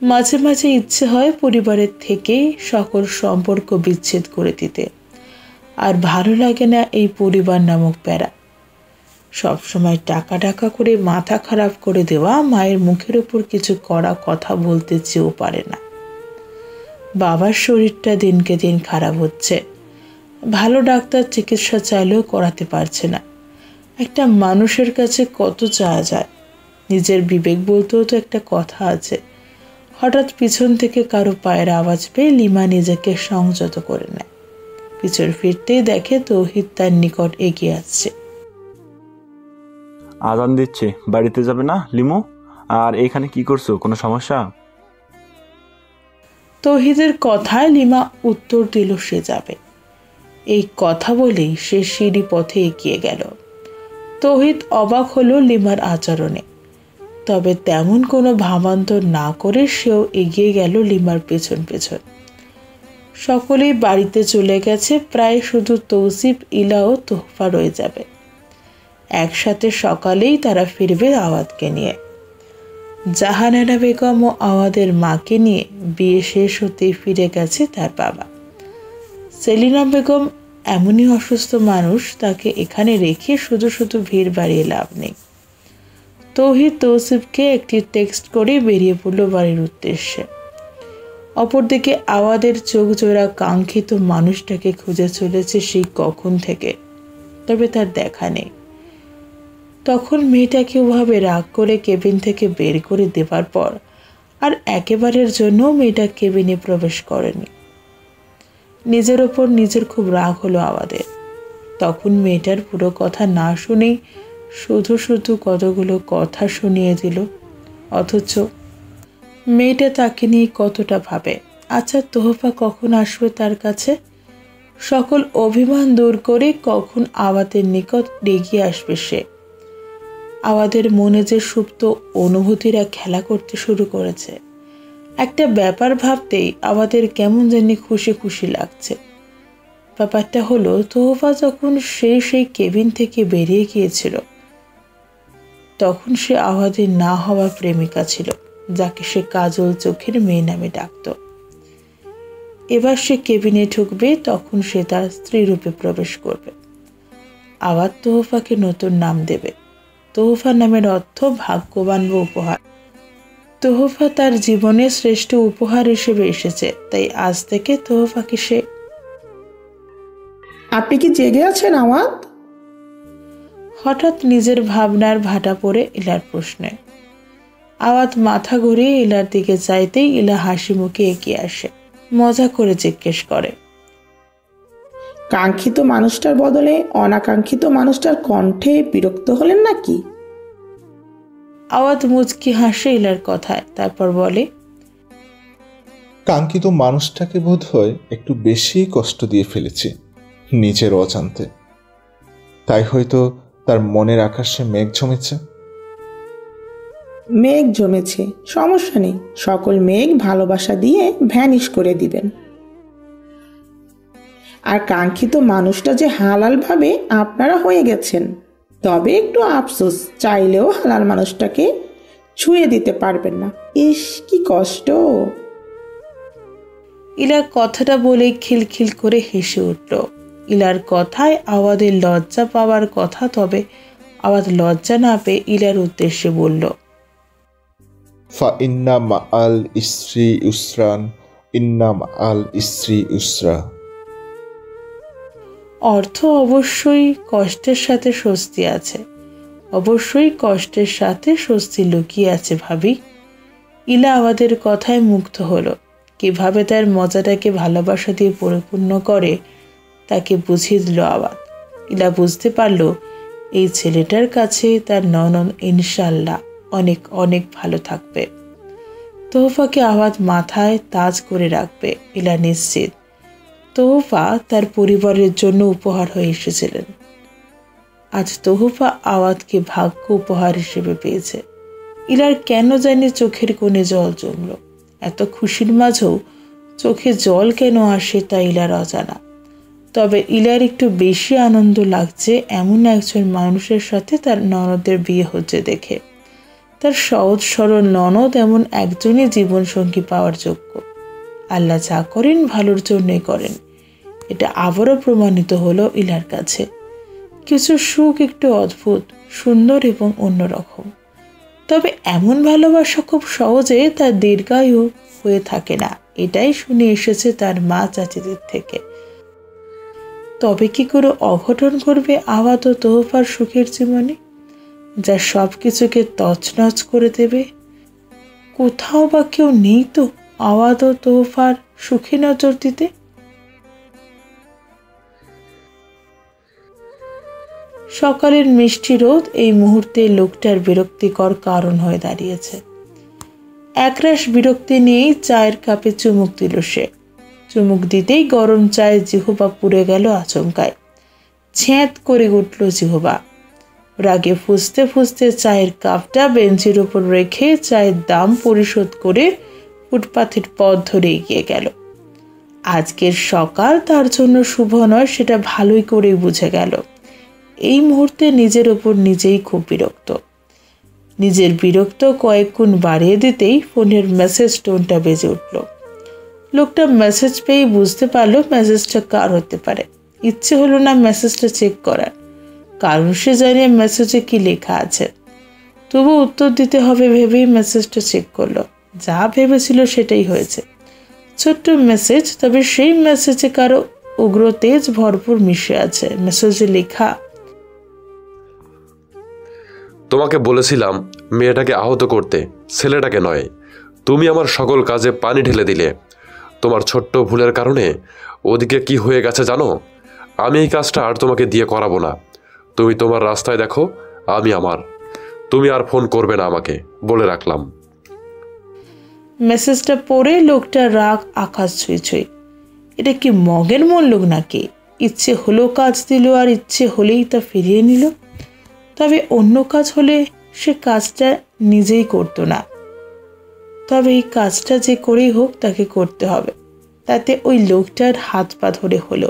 S1: মাঝে মাঝে ইচ্ছে হয় পরিবারের থেকে সকল সম্পর্ক বিচ্ছেদ করে দিতে, আর ভালো লাগে না এই পরিবার নামক প্যারা। সবসময় টাকা টাকা করে মাথা খারাপ করে দেওয়া মায়ের মুখের ওপর কিছু কড়া কথা বলতে চেয়েও পারে না। বাবার শরীরটা দিনকে দিন খারাপ হচ্ছে, ভালো ডাক্তার চিকিৎসা চাইলেও করাতে পারছে না। একটা মানুষের কাছে কত চাওয়া যায়? নিজের বিবেক বলতেও তো একটা কথা আছে। হঠাৎ পিছন থেকে কারো পায়ের আওয়াজ পেয়ে লিমা নিজেকে সংযত করে নেয়। পিছন ফিরতেই দেখে তৌহিদ তার নিকট এগিয়ে আসছে।
S4: আজান দিচ্ছে, বাড়িতে যাবে না লিমু? আর এখানে কি করছো, কোনো সমস্যা?
S1: তৌহিদের কথায় লিমা উত্তর দিল সে যাবে। এই কথা বলেই সে সিঁড়ি পথে এগিয়ে গেল। তৌহিদ অবাক হলো লিমার আচরণে, তবে তেমন কোনো ভাবান্তর না করে সেও এগিয়ে গেল লিমার পেছন পেছন। সকলেই বাড়িতে চলে গেছে, প্রায় শুধু তৌসিফ, ইলা ও তোহফা রয়ে যাবে। একসাথে সকালেই তারা ফিরবে আওয়াদকে নিয়ে। জাহানারা বেগম ও আওয়াদের মাকে নিয়ে বিয়ে শেষ হতেই ফিরে গেছে তার বাবা। সেলিনা বেগম এমনই অসুস্থ মানুষ, তাকে এখানে রেখে শুধু শুধু ভিড় বাড়িয়ে লাভ নেই। তৌহিদ তৌসিফকে একটি টেক্সট করে বেরিয়ে পড়ল বাড়ির উদ্দেশ্যে। অপরদিকে আওয়াদের চোখ জোড়া কাঙ্ক্ষিত মানুষটাকে খুঁজে চলেছে সেই কখন থেকে, তবে তার দেখা নেই। তখন মেয়েটাকে ওভাবে রাগ করে কেবিন থেকে বের করে দেবার পর আর একেবারের জন্য মেয়েটা কেবিনে প্রবেশ করেনি। নিজের ওপর নিজের খুব রাগ হলো আওয়াদের। তখন মেয়েটার পুরো কথা না শুনেই শুধু শুধু কতগুলো কথা শুনিয়ে দিল। অথচ মেয়েটা তাকে নিয়ে কতটা ভাবে। আচ্ছা, তোহফা কখন আসবে তার কাছে? সকল অভিমান দূর করে কখন আওয়াদের নিকট এগিয়ে আসবে সে? আওয়াদের মনে যে সুপ্ত অনুভূতিরা খেলা করতে শুরু করেছে। একটা ব্যাপার ভাবতেই আওয়াদের কেমন জানি খুশি খুশি লাগছে। ব্যাপারটা হলো, তোহফা যখন সেই কেবিন থেকে বেরিয়ে গিয়েছিল তখন সে আওয়াদের না হওয়া প্রেমিকা ছিল, যাকে সে কাজল চোখের মেয়ে নামে ডাকত। এবার সে কেবিনে ঢুকবে, তখন সে তার স্ত্রী রূপে প্রবেশ করবে। আওয়াদ তোহফাকে নতুন নাম দেবে। তোহফা নামের অর্থ ভাগ্যবান বা উপহার। তোহফা তার জীবনের শ্রেষ্ঠ উপহার হিসেবে এসেছে, তাই আজ থেকে তোহফাকে সে।
S2: আপনি কি জেগে আছেন আওয়াদ?
S1: হঠাৎ নিজের ভাবনার ভাটা পড়ে ইলার প্রশ্নে। আওয়াদ মাথা ঘুরিয়ে ইলার দিকে চাইতেই ইলা হাসি মুখে এগিয়ে আসে, মজা করে জিজ্ঞেস করে,
S2: কাঙ্ক্ষিত মানুষটার বদলে অনাকাঙ্ক্ষিত মানুষটার কণ্ঠে বিরক্ত হলেন নাকি?
S1: আওয়াদ মুচকি হাসে ইলার কথায়, তারপর বলে,
S6: কাঙ্ক্ষিত মানুষটাকে বোধ হয় একটু বেশি কষ্ট দিয়ে ফেলেছি নিজের অজান্তে, তাই হয়তো তার মনের আকাশে মেঘ জমেছে।
S2: মেঘ জমেছে, সমস্যা নেই, সকল মেঘ ভালোবাসা দিয়ে ভ্যানিশ করে দিবেন। আর কাঙ্ক্ষিত মানুষটা যে হালাল ভাবে আপনারা হয়ে গেছেন, তবে একটু আফসোস, চাইলেও হালাল মানুষটাকে ছুঁয়ে দিতে পারবেন না। ইস, কি কষ্ট।
S1: ইলা কথাটা বলে খিলখিল করে হেসে উঠল। ইলার কথায় আওয়াদের লজ্জা পাওয়ার কথা, তবে আওয়াদ লজ্জা না পেয়ে ইলার উদ্দেশ্যে বলল,
S6: ফা ইন্না মা আল ইসরি ইউসরান, ইন্না মা আল ইসরি ইউসরা।
S1: অর্থ অবশ্যই কষ্টের সাথে স্বস্তি আছে, অবশ্যই কষ্টের সাথে স্বস্তি লুকিয়ে আছে ভাবি। ইলা আওয়াদের কথায় মুগ্ধ হলো। কিভাবে তার মজাটাকে ভালোবাসা দিয়ে পরিপূর্ণ করে তাকে বুঝিয়ে দিল আওয়াদ। ইলা বুঝতে পারল এই ছেলেটার কাছে তার ননদ ইনশাল্লাহ অনেক অনেক ভালো থাকবে। তোহফাকে আওয়াদ মাথায় তাজ করে রাখবে, ইলা নিশ্চিত। তোহফা তার পরিবারের জন্য উপহার হয়ে এসেছিলেন। আজ তোহফা আওয়াদকে ভাগ্য উপহার হিসেবে পেয়েছে। ইলার কেন জানি চোখের কোণে জল জমল। এত খুশির মাঝেও চোখে জল কেন আসে তা ইলার অজানা। তবে ইলার একটু বেশি আনন্দ লাগছে এমন একজন মানুষের সাথে তার ননদের বিয়ে হচ্ছে দেখে। তার সহজ সরল ননদ এমন একজনই জীবনসঙ্গী পাওয়ার যোগ্য। আল্লাহ যা করেন ভালোর জন্যই করেন, এটা আবারও প্রমাণিত হলো ইলার কাছে। কিছু সুখ একটু অদ্ভুত, সুন্দর এবং অন্যরকম। তবে এমন ভালোবাসা খুব সহজে তার দীর্ঘায়ু হয়ে থাকে না, এটাই শুনে এসেছে তার মা চাচিদের থেকে। তবে কি করে অঘটন করবে আওয়াদ ও তোহফার সুখের জীবনে, যা সব কিছুকে তছনছ করে দেবে? কোথাও বা কেউ নেই তো আওয়াদ ও তোহফার সুখে নজর দিতে? সকালের মিষ্টি রোদ এই মুহূর্তে লোকটার বিরক্তিকর কারণ হয়ে দাঁড়িয়েছে। একরাশ বিরক্তি নিয়েই চায়ের কাপে চুমুক দিল সে। চুমুক দিতেই গরম চায়ের জিহবা পুড়ে গেল আচমকায়। ছ্যাঁত করে উঠল জিহবা। রাগে ফুঁসতে ফুঁসতে চায়ের কাপটা বেঞ্চের উপর রেখে চায়ের দাম পরিশোধ করে ফুটপাথের পথ ধরে এগিয়ে গেল। আজকের সকাল তার জন্য শুভ নয় সেটা ভালোই করেই বুঝে গেল। এই মুহূর্তে নিজের ওপর নিজেই খুব বিরক্ত। নিজের বিরক্ত কয়েক গুণ বাড়িয়ে দিতেই ফোনের মেসেজ টোনটা বেজে উঠল। লোকটা মেসেজ পেয়ে বুঝতে পারল মেসেজটা কার হতে পারে। ইচ্ছে হলো না মেসেজটা চেক করার, কারণ সে জানে মেসেজে কি লেখা আছে। তবু উত্তর দিতে হবে ভেবেই মেসেজটা চেক করলো। যা ভেবেছিল সেটাই হয়েছে। ছোট্ট মেসেজ, তবে সেই মেসেজে কারো উগ্র তেজ ভরপুর মিশে আছে। মেসেজে লেখা,
S10: তোমাকে বলেছিলাম মেয়েটাকে আহত করতে, ছেলেটাকে নয়। তুমি আমার সকল কাজে পানি ঢেলে দিলে। তোমার ছোট্ট ভুলের কারণে ওদিকে কি হয়ে গেছে জানো? আমি এই কাজটা আর তোমাকে দিয়ে করাবো না। তুমি তোমার রাস্তায় দেখো, আমি আমার। তুমি আর ফোন করবে না আমাকে, বলে রাখলাম।
S1: মেসেজটা পড়ে লোকটা রাগ আকাশ ছুঁই ছুঁই। এটা কি মগের মন লোক নাকি? ইচ্ছে হলো কাজ দিল আর ইচ্ছে হলেই তা ফিরিয়ে নিল। তবে অন্য কাজ হলে সে কাজটা নিজেই করতো না। তবে এই কাজটা যে করেই হোক তাকে করতে হবে। তাতে ওই লোকটার হাত পা ধরে হলো।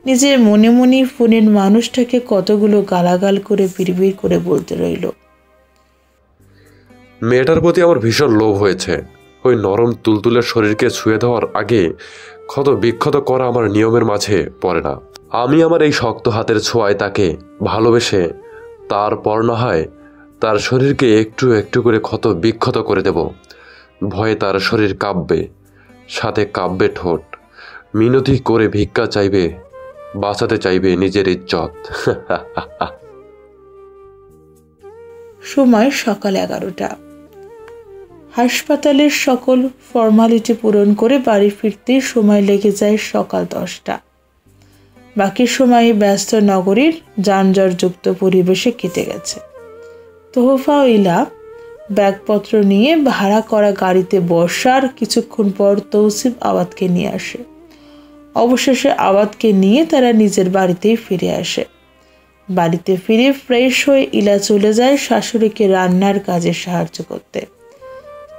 S1: নিজের মনে মনে ফোনের মানুষটাকে কতগুলো গালাগাল করে বিড়বিড় করে বলতে রইল।
S10: মেয়েটার প্রতি আমার ভীষণ লোভ হয়েছে। ওই নরম তুলতুলের শরীরকে ছুঁয়ে দেওয়ার আগে ক্ষত বিক্ষত করা আমার নিয়মের মাঝে পড়ে না। আমি আমার এই শক্ত হাতের ছোঁয়ায় তাকে ভালোবেসে তারপর না হয় তার শরীরকে একটু একটু করে ক্ষত বিক্ষত করে দেব। ভয়ে তার শরীর কাঁপবে, সাথে কাঁপবে ঠোঁট। মিনতি করে ভিক্ষা চাইবে, বাঁচাতে চাইবে নিজের ইজ্জত।
S1: সময় সকাল 11টা। হাসপাতালের সকল ফর্মালিটি পূরণ করে বাড়ি ফিরতেই সময় লেগে যায় সকাল 10টা। বাকি সময় ব্যস্ত নগরীর যানজটযুক্ত পরিবেশে কেটে গেছে। তোহফা ও ইলা ব্যাগপত্র নিয়ে ভাড়া করা গাড়িতে বসার কিছুক্ষণ পর তৌসিফ আওয়াদকে নিয়ে আসে। অবশেষে আওয়াদকে নিয়ে তারা নিজের বাড়িতেই ফিরে আসে। বাড়িতে ফিরে ফ্রেশ হয়ে ইলা চলে যায় শাশুড়িকে রান্নার কাজে সাহায্য করতে।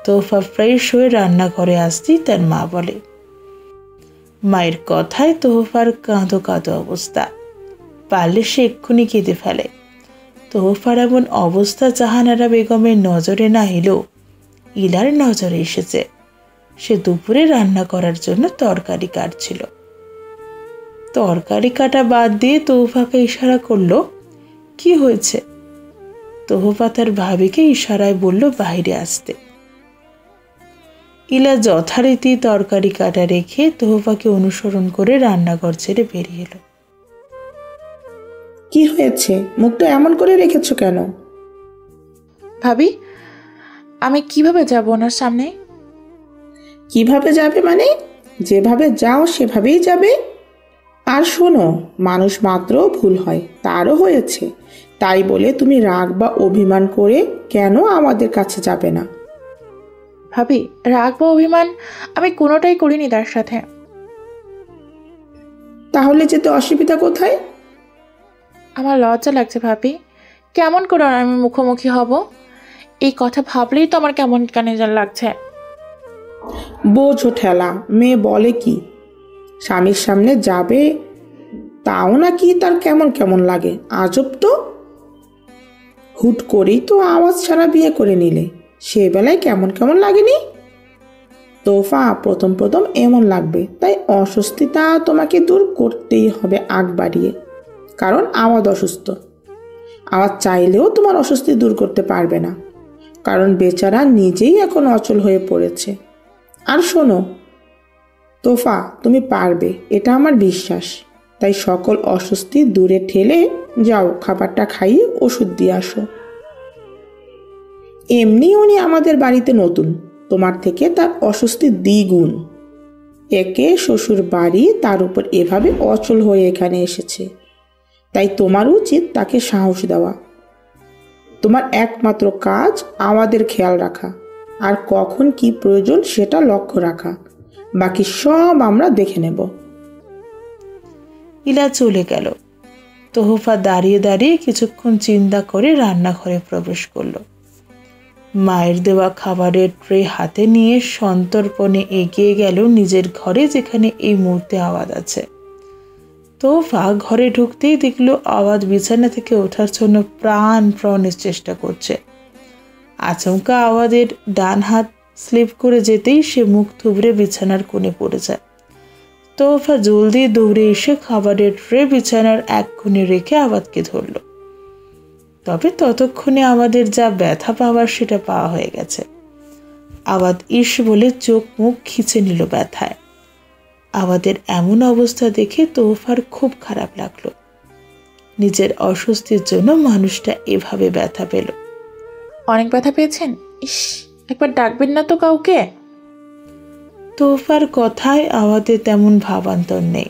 S1: তোহফা ফ্রেশ হয়ে রান্নাঘরে আসতেই তার মা বলে। মায়ের কথায় তোহফার কাঁদো কাঁদো অবস্থা। পারলে সে এক্ষুনি কেঁদে ফেলে। তোহফার এমন অবস্থা জাহানারা বেগমের নজরে না এলেও ইলার নজরে এসেছে। সে দুপুরে রান্না করার জন্য তরকারি কাটছিল। তরকারি কাটা বাদ দিয়ে তোহফাকে ইশারা করলো, কি হয়েছে? তোহফা তার ভাবিকে ইশারায় বলল বাইরে আসতে। ইলা যথারীতি তরকারি কাটা রেখে তোহফাকে অনুসরণ করে রান্নাঘর ছেড়ে বেরিয়ে এলো।
S2: কি হয়েছে? মুখটা এমন করে রেখেছো কেন?
S5: ভাবি, আমি কিভাবে যাব ওনার সামনে?
S2: কিভাবে যাবে মানে? যেভাবে যাও সেভাবেই যাবে। আর শোনো, মানুষ মাত্র ভুল হয়, তারও হয়েছে। তাই বলে তুমি রাগ বা অভিমান করে কেন আমাদের কাছে যাবে না?
S5: ভাবি, রাগ বা অভিমান আমি কোনোটাই করিনি তার সাথে।
S2: তাহলে যেতে অসুবিধা কোথায়?
S5: আমার লজ্জা লাগছে ভাবি। কেমন করে আমি মুখোমুখি হব? এই কথা ভাবলেই তো আমার কেমন কানে লাগছে।
S2: বোঝো ঠেলা, মেয়ে বলে কি? স্বামীর সামনে যাবে তাও নাকি তার কেমন কেমন লাগে। আজব তো। হুট করেই তো আওয়াজ ছাড়া বিয়ে করে নিলে, সে বেলায় কেমন কেমন লাগেনি? তোফা, প্রথম প্রথম এমন লাগবে, তাই অস্বস্তিটা তোমাকে দূর করতেই হবে আগ বাড়িয়ে। কারণ আওয়াজ অসুস্থ। আওয়াজ চাইলেও তোমার অস্বস্তি দূর করতে পারবে না, কারণ বেচারা নিজেই এখন অচল হয়ে পড়েছে। আর শোনো তোফা, তুমি পারবে, এটা আমার বিশ্বাস। তাই সকল অস্বস্তি দূরে ঠেলে যাও, খাবারটা খাইয়ে ওষুধ দিয়ে আসো। এমনি উনি আমাদের বাড়িতে নতুন, তোমার থেকে তার অস্বস্তি দ্বিগুণ। একে শ্বশুর বাড়ি, তার উপর এভাবে অচল হয়ে এখানে এসেছে। তাই তোমার উচিত তাকে সাহস দেওয়া। তোমার একমাত্র কাজ আমাদের খেয়াল রাখা, আর কখন কি প্রয়োজন সেটা লক্ষ্য রাখা। বাকি সব আমরা দেখে নেব।
S1: ইলা চলে গেল। তোহফা দাঁড়িয়ে দাঁড়িয়ে কিছুক্ষণ চিন্তা করে রান্নাঘরে প্রবেশ করলো। মায়ের দেওয়া খাবারের ট্রে হাতে নিয়ে সন্তর্পণে এগিয়ে গেল নিজের ঘরে, যেখানে এই মুহূর্তে আওয়াজ আছে। তোহফা ঘরে ঢুকতেই দেখলো আওয়াজ বিছানা থেকে ওঠার জন্য প্রাণপণের চেষ্টা করছে। আচমকা আওয়াজের ডান হাত স্লিপ করে যেতেই সে মুখ থুবড়ে বিছানার কোণে পড়ে যায়। তোহফা জলদি দৌড়ে এসে খাবারের ট্রে বিছানার এক কোণে রেখে আওয়াজকে ধরল। তবে ততক্ষণে আমাদের যা ব্যথা পাওয়ার সেটা পাওয়া হয়ে গেছে। আওয়াজ ইস বলে চোখ মুখ খিচে নিল ব্যথায়। আওয়াজের এমন অবস্থা দেখে তোহফার খুব খারাপ লাগলো। নিজের অস্বস্তির জন্য মানুষটা এভাবে ব্যথা পেল।
S5: অনেক ব্যথা পেয়েছেন? ইস, একবার ডাকবেন না তো কাউকে?
S1: তোহফার কথায় আওয়াজে তেমন ভাবান্তর নেই।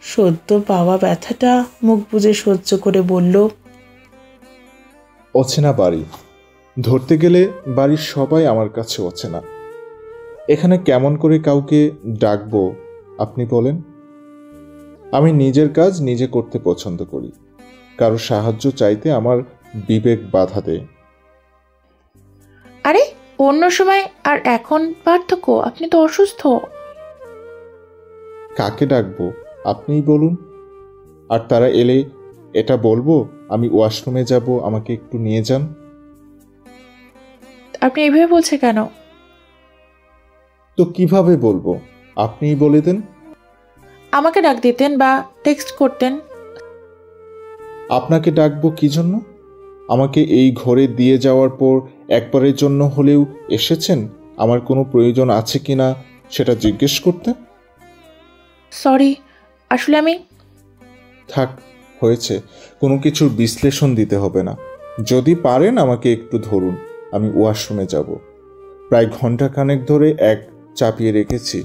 S1: সদ্য পাওয়া ব্যথাটা মুখ বুজে সহ্য করে বলল,
S6: অচেনা বাড়ি, ধরতে গেলে বাড়ির সবাই আমার কাছে অচেনা। এখানে কেমন করে কাউকে ডাকবো আপনি বলেন? আমি নিজের কাজ নিজে করতে পছন্দ করি, কারো সাহায্য চাইতে আমার বিবেক বাধা দেয়।
S5: আরে অন্য সময় আর এখন পার্থক্য, আপনি তো অসুস্থ।
S6: কাকে ডাকবো আপনিই বলুন। আর তারা এলে এটা বলবো আমি ওয়াশরুমে যাব, আমাকে একটু নিয়ে যান?
S5: আপনি এভাবে বলছে কেন?
S6: তো কিভাবে বলবো আপনিই বলে দেন।
S5: আমাকে ডাক দিতেন বা টেক্সট করতেন।
S6: আপনাকে ডাকবো কি জন্য? আমাকে এই ঘরে দিয়ে যাওয়ার পর একবারের জন্য হলেও এসেছেন আমার কোনো প্রয়োজন আছে কিনা সেটা জিজ্ঞেস করতে।
S5: সরি, আসলে আমি...
S6: থাক, হয়েছে, কোনো কিছুর বিশ্লেষণ দিতে হবে না। যদি পারেন আমাকে একটু ধরুন, আমি ওয়াশরুমে যাব। প্রায় ঘন্টাখানেক ধরে এক চাপিয়ে রেখেছি,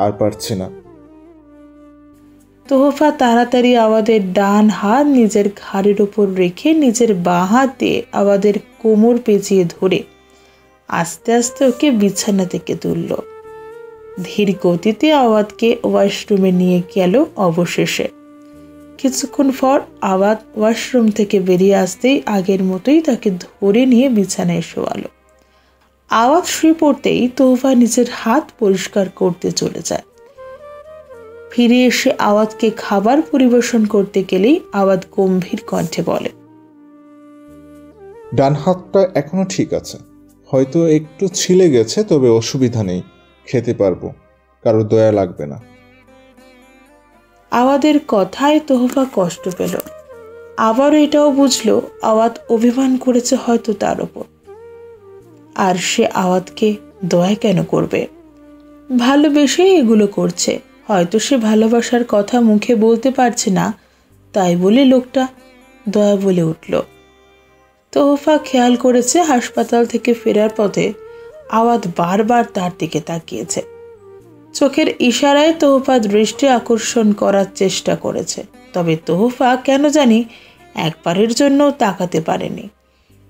S6: আর পারছি না।
S1: তোহফা তাড়াতাড়ি আওয়াদের ডান হাত নিজের ঘাড়ের ওপর রেখে নিজের বাঁ হাত দিয়ে আওয়াদের কোমর পেঁচিয়ে ধরে আস্তে আস্তে ওকে বিছানা থেকে তুলল। ধীর গতিতে আওয়াদকে ওয়াশরুমে নিয়ে গেল। অবশেষে কিছুক্ষণ পর আওয়াদ ওয়াশরুম থেকে বেরিয়ে আসতেই আগের মতোই তাকে ধরে নিয়ে বিছানায় শোয়ালো। আওয়াদ শুয়ে পড়তেই তোহফা নিজের হাত পরিষ্কার করতে চলে যায়। ফিরে এসে আওয়াদকে খাবার পরিবেশন করতে গেলেই আওয়াদ গম্ভীর কণ্ঠে বলে,
S6: ডান হাতটা এখনো ঠিক আছে, হয়তো একটু ছিলে গেছে, তবে অসুবিধা নেই, খেতে পারবো, কারো দয়া লাগবে না।
S1: আওয়াদের কথায় তোহফা কষ্ট পেল। আবারও এটাও বুঝলো আওয়াদ অভিমান করেছে হয়তো তার ওপর। আর সে আওয়াদকে দয়া কেন করবে? ভালোবেসেই এগুলো করছে। হয়তো সে ভালোবাসার কথা মুখে বলতে পারছে না, তাই বলে লোকটা দয়া বলে উঠল। তোহফা খেয়াল করেছে হাসপাতাল থেকে ফেরার পথে আওয়াদ বারবার তার দিকে তাকিয়েছে। চোখের ইশারায় তোহফা দৃষ্টি আকর্ষণ করার চেষ্টা করেছে, তবে তোহফা কেন জানি একবারের জন্য তাকাতে পারেনি।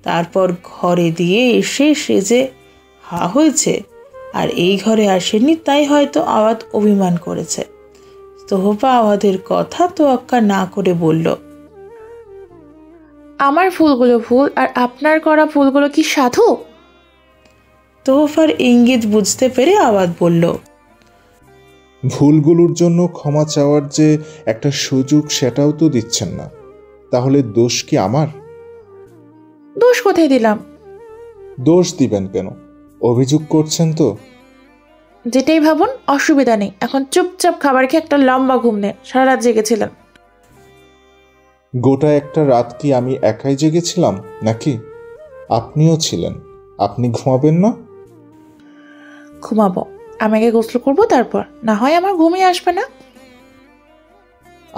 S1: তারপর ঘরে দিয়ে এসে সে যে হা হয়েছে আর এই ঘরে আসেনি, তাই হয়তো আওয়াদ অভিমান করেছে। তোহফা আওয়াদের কথা তোয়াক্কা না করে বলল,
S5: আমার ফুলগুলো ফুল আর আপনার করা ফুলগুলো কি সাধু?
S1: তোহফার ইঙ্গিত বুঝতে পেরে আওয়াদ বলল,
S6: ভুলগুলোর জন্য ক্ষমা চাওয়ার যে একটা সুযোগ সেটাও তো দিচ্ছেন না, তাহলে দোষ কি আমার?
S5: দোষ কোথায় দিলাম?
S6: দোষ দিবেন কেন? অভিযোগ করছেন তো?
S5: যেটাই ভাবুন, অসুবিধা নেই। এখন চুপচাপ খাবার খেয়ে একটা লম্বা ঘুম নেন। সারা রাত জেগেছিলেন।
S6: গোটা একটা রাত কি আমি একাই জেগেছিলাম নাকি? আপনিও ছিলেন। আপনি ঘুমাবেন না?
S5: ঘুমাবো। আমাকে গোসল করবো, তারপর না হয় আমার ঘুমিয়ে আসবে না।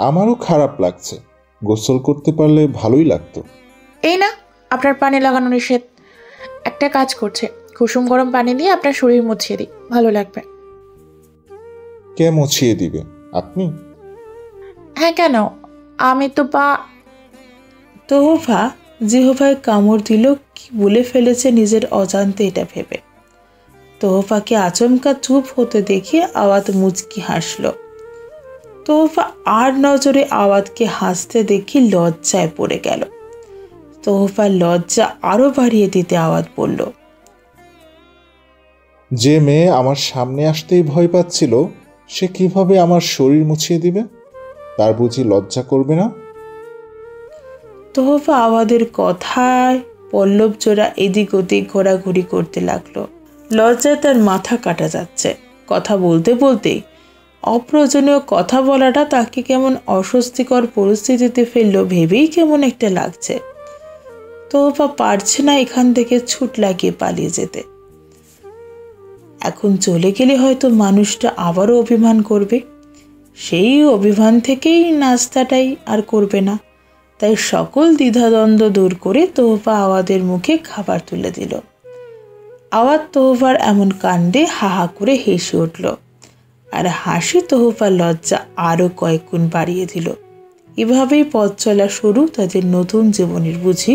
S6: আমারও খারাপ লাগছে, গোসল করতে পারলে ভালোই লাগতো।
S5: এই না, আপনার পানি লাগানো নিষেধ। একটা কাজ করছে, কুসুম গরম পানি দিয়ে আপনার শরীর মুছিয়ে দিই, ভালো লাগবে।
S6: কে মুছিয়ে দিবে? আপনি?
S5: হ্যাঁ, কেন? আমি তো
S1: তোহফা জিহ্বায় কামড় দিল। কি বলে ফেলেছে নিজের অজান্তে এটা ভেবে। তোহফাকে আচমকা চুপ হতে দেখে আওয়াদ মুচকি হাসল। তোহফা আর নজরে আওয়াদকে হাসতে দেখে লজ্জায় পড়ে গেল। তোহফার লজ্জা আরো বাড়িয়ে দিতে আওয়াদ বলল,
S6: যে মেয়ে আমার সামনে আসতেই ভয় পাচ্ছিল, সে কিভাবে আমার শরীর মুছিয়ে দিবে? তার বুঝি লজ্জা করবে না?
S1: তোহফা আওয়াদের কথায় পল্লব জোড়া এদিক ওদিক ঘোরাঘুরি করতে লাগলো। লজ্জায় তার মাথা কাটা যাচ্ছে। কথা বলতে বলতেই অপ্রয়োজনীয় কথা বলাটা তাকে কেমন অস্বস্তিকর পরিস্থিতিতে ফেললো ভেবেই কেমন একটা লাগছে। তোহফা পারছে না এখান থেকে ছুট লাগিয়ে পালিয়ে যেতে। এখন চলে গেলে হয়তো মানুষটা আবারও অভিমান করবে। সেই অভিমান থেকেই নাস্তাটাই আর করবে না। তাই সকল দ্বিধাদ্বন্দ্ব দূর করে তোহফা আওয়াদের মুখে খাবার তুলে দিল। আওয়াদ তোহফার এমন কাণ্ডে হাহা করে হেসে উঠল, আর হাসি তোহফার লজ্জা আরও কয়েক গুণ বাড়িয়ে দিল। এভাবেই পথ চলা শুরু তাদের নতুন জীবনের বুঝি।